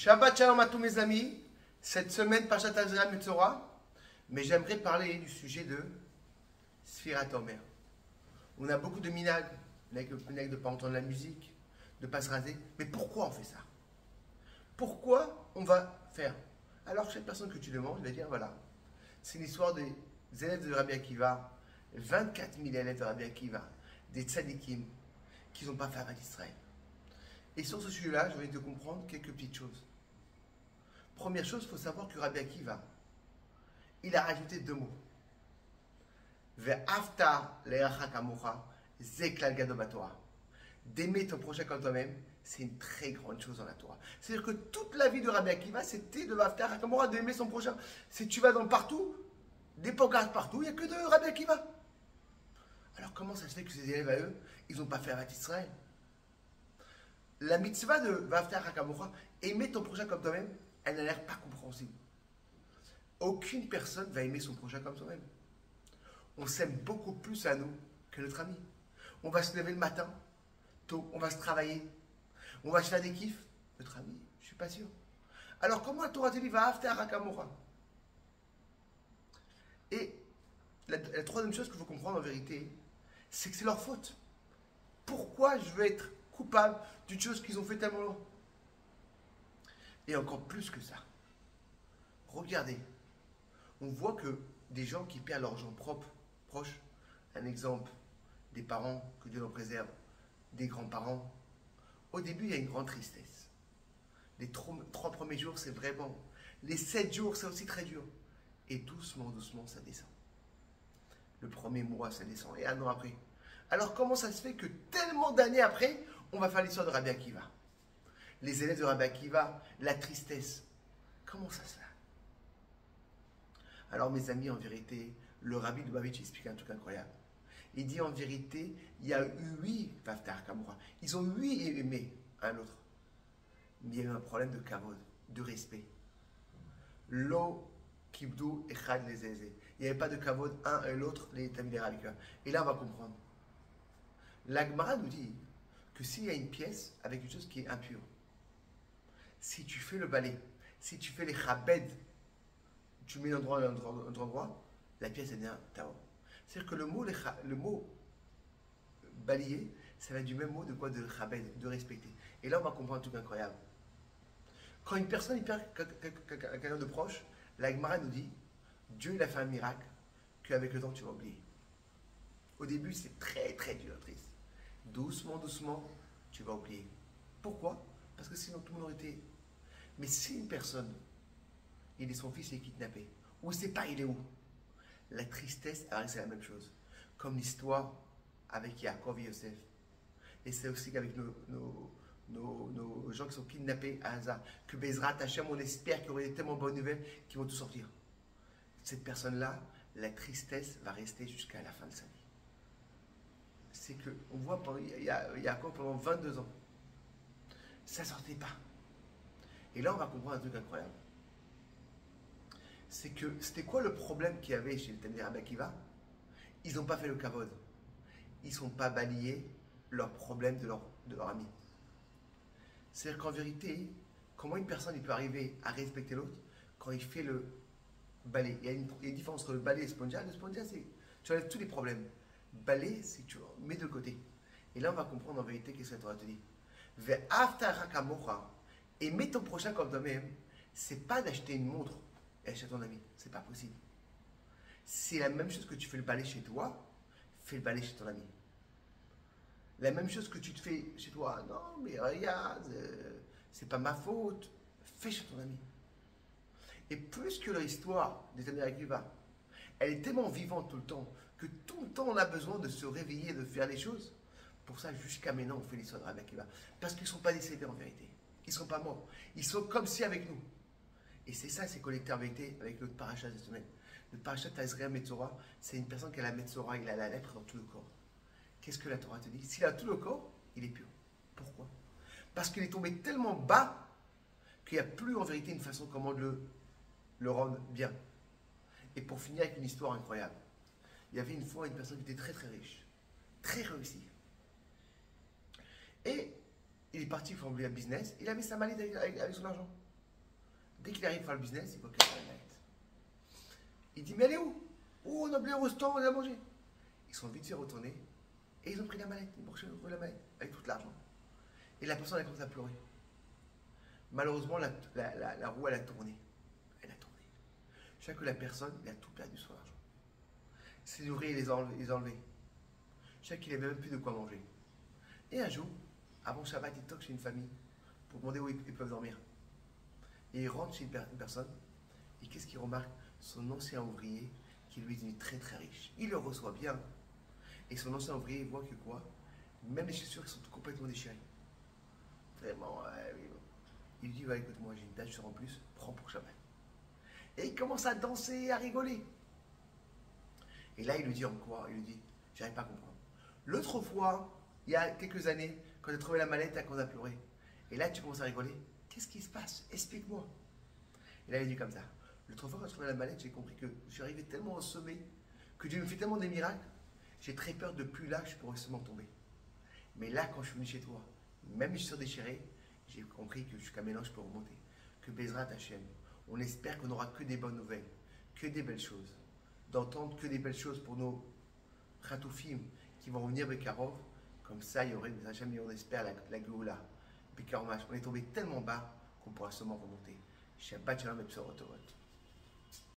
Shabbat Shalom à tous mes amis. Cette semaine, Parashat Tazria Metzora, mais j'aimerais parler du sujet de Sfirat Omer. On a beaucoup de minag, le minag de ne pas entendre la musique, de ne pas se raser. Mais pourquoi on fait ça? Pourquoi on va faire? Alors, chaque personne que tu demandes, il va dire voilà, c'est l'histoire des élèves de Rabbi Akiva, 24 000 élèves de Rabbi Akiva, des tzadikim, qui n'ont pas fait Avat Israël. Et sur ce sujet-là, je vais te comprendre quelques petites choses. Première chose, il faut savoir que Rabbi Akiva, il a rajouté deux mots. Ve'afta le'acha kamocha, zeklal gadol baTorah. D'aimer ton prochain comme toi-même, c'est une très grande chose dans la Torah. C'est-à-dire que toute la vie de Rabbi Akiva, c'était de Ve'afta le'acha kamocha, d'aimer son prochain. Si tu vas dans partout, des pancartes partout, il n'y a que de Rabbi Akiva. Alors comment ça se fait que ces élèves à eux, ils n'ont pas fait Avat Israël? La mitzvah de Ve'afta le'acha kamocha, aimer ton prochain comme toi-même, elle n'a l'air pas compréhensible. Aucune personne va aimer son prochain comme soi-même. On s'aime beaucoup plus à nous que notre ami. On va se lever le matin, tôt, on va se travailler, on va se faire des kiffs. Notre ami, je ne suis pas sûr. Alors comment la Torah te dit Ve'afta le'acha kamocha? Et la troisième chose qu'il faut comprendre en vérité, c'est que c'est leur faute. Pourquoi je veux être coupable d'une chose qu'ils ont fait tellement long? Et encore plus que ça. Regardez, on voit que des gens qui perdent leur gens propres, proches, un exemple, des parents, que Dieu leur préserve, des grands-parents, au début il y a une grande tristesse. Les trois premiers jours c'est vraiment, les 7 jours c'est aussi très dur. Et doucement, doucement ça descend. Le premier mois ça descend, et un an après. Alors comment ça se fait que tellement d'années après, on va faire l'histoire de Rabbi Akiva? Les élèves de Rabbi Akiva, la tristesse. Comment ça se fait? Alors mes amis, en vérité, le Rabbi Lubavitch explique un truc incroyable. Il dit en vérité, il y a eu 8 Ve'afta le'acha kamocha. Ils ont 8 aimé un l'autre. Mais il y a eu un problème de kavod, de respect. Lo kibdu echad lezeze. Il n'y avait pas de kavod un et l'autre, les Talmidei Rabbi Akiva. Et là, on va comprendre. La Gemara nous dit que s'il y a une pièce avec une chose qui est impure, si tu fais le balai, si tu fais les chabed, tu mets un endroit, la pièce est bien tao. C'est-à-dire que le mot balayer, ça va du même mot de quoi? De chabed, de respecter. Et là, on va comprendre un truc incroyable. Quand une personne perd quelqu'un de proche, la Gemara nous dit, Dieu il a fait un miracle qu'avec le temps tu vas oublier. Au début, c'est très très dur, triste. Doucement, doucement, tu vas oublier. Pourquoi? Parce que sinon tout le monde aurait été. Mais si une personne, il est son fils est kidnappé, ou il ne sait pas il est où, la tristesse, alors c'est la même chose. Comme l'histoire avec Yaakov et Yosef. Et c'est aussi qu'avec nos gens qui sont kidnappés à Hazar, que Bezrat Hashem, on espère qu'il y aurait tellement bonnes nouvelles qu'ils vont tout sortir. Cette personne-là, la tristesse va rester jusqu'à la fin de sa vie. C'est que, on voit Yaakov pendant 22 ans, ça ne sortait pas. Et là, on va comprendre un truc incroyable. C'est que, c'était quoi le problème qu'il y avait chez les Talmidei Rabbi Akiva? Ils n'ont pas fait le kavod. Ils ne sont pas balayés leurs problèmes de leur ami. C'est-à-dire qu'en vérité, comment une personne il peut arriver à respecter l'autre quand il fait le balai? Il y a une différence entre le balai et le spongia. Le spongia, c'est tu enlèves tous les problèmes. Balai, c'est tu mets de côté. Et là, on va comprendre en vérité qu'est-ce que la Torah te dit. Ve'afta le'acha kamocha. Aimer ton prochain comme toi-même, c'est pas d'acheter une montre et acheter ton ami. C'est pas possible. C'est la même chose que tu fais le balai chez toi, fais le balai chez ton ami. La même chose que tu te fais chez toi, non, mais regarde, c'est pas ma faute, fais chez ton ami. Et plus que l'histoire des Talmidei Rabbi Akiva, elle est tellement vivante tout le temps, que tout le temps on a besoin de se réveiller, de faire les choses. Pour ça, jusqu'à maintenant, on fait l'histoire de Rabbi Akiva. Parce qu'ils ne sont pas décédés en vérité. Ils ne sont pas morts. Ils sont comme si avec nous. Et c'est ça, c'est connecté en vérité avec notre parachat cette semaine. Notre parachat Tazria Metzora, c'est une personne qui a la Metzora, il a la lèpre dans tout le corps. Qu'est-ce que la Torah te dit? S'il a tout le corps, il est pur. Pourquoi? Parce qu'il est tombé tellement bas qu'il n'y a plus en vérité une façon comment le rendre bien. Et pour finir avec une histoire incroyable. Il y avait une fois une personne qui était très très riche, très réussie. Et il est parti pour un business, il a mis sa mallette avec son argent. Dès qu'il arrive à faire le business, il voit qu'il y a la mallette. Il dit, mais elle est où? Oh, on a oublié au restaurant, on a mangé. Ils sont vite fait retourner et ils ont pris la mallette. Ils ont pris la mallette avec tout l'argent. Et la personne a commencé à pleurer. Malheureusement, la roue, elle a tourné. Elle a tourné. Chaque que la personne, il a tout perdu son argent. Ses ouvriers, ils les ont enlevés. Chaque, il n'avait même plus de quoi manger. Et un jour, avant Shabbat, il toque chez une famille pour demander où ils peuvent dormir. Et il rentre chez une personne. Et qu'est-ce qu'il remarque? Son ancien ouvrier, qui lui est très très riche. Il le reçoit bien. Et son ancien ouvrier, il voit que quoi? Même les chaussures, ils sont complètement déchirées. Vraiment, oui. Il lui dit, ouais, écoute-moi, j'ai une tâche en plus, prends pour Shabbat. Et il commence à danser, à rigoler. Et là, il lui dit encore, il lui dit, j'arrive pas à comprendre. L'autre fois, il y a quelques années, quand tu as trouvé la mallette, tu as commencé à pleurer. Et là, tu commences à rigoler. Qu'est-ce qui se passe? Explique-moi. Et là, il dit comme ça. L'autre fois, quand j'ai trouvé la mallette, j'ai compris que je suis arrivé tellement au sommet, que Dieu me fait tellement des miracles, j'ai très peur de plus là, je pourrais seulement tomber. Mais là, quand je suis venu chez toi, même les chaussures déchirées, j'ai compris que jusqu'à maintenant, je peux remonter. Que Bezrat Hachem, on espère qu'on n'aura que des bonnes nouvelles, que des belles choses. D'entendre que des belles choses pour nos Khatoufim qui vont revenir avec Karov. Comme ça, il y aurait, Hachem, on espère la Géoula. Puis on est tombé tellement bas qu'on pourra seulement remonter. Shabbat Shalom et Bsorot Torot.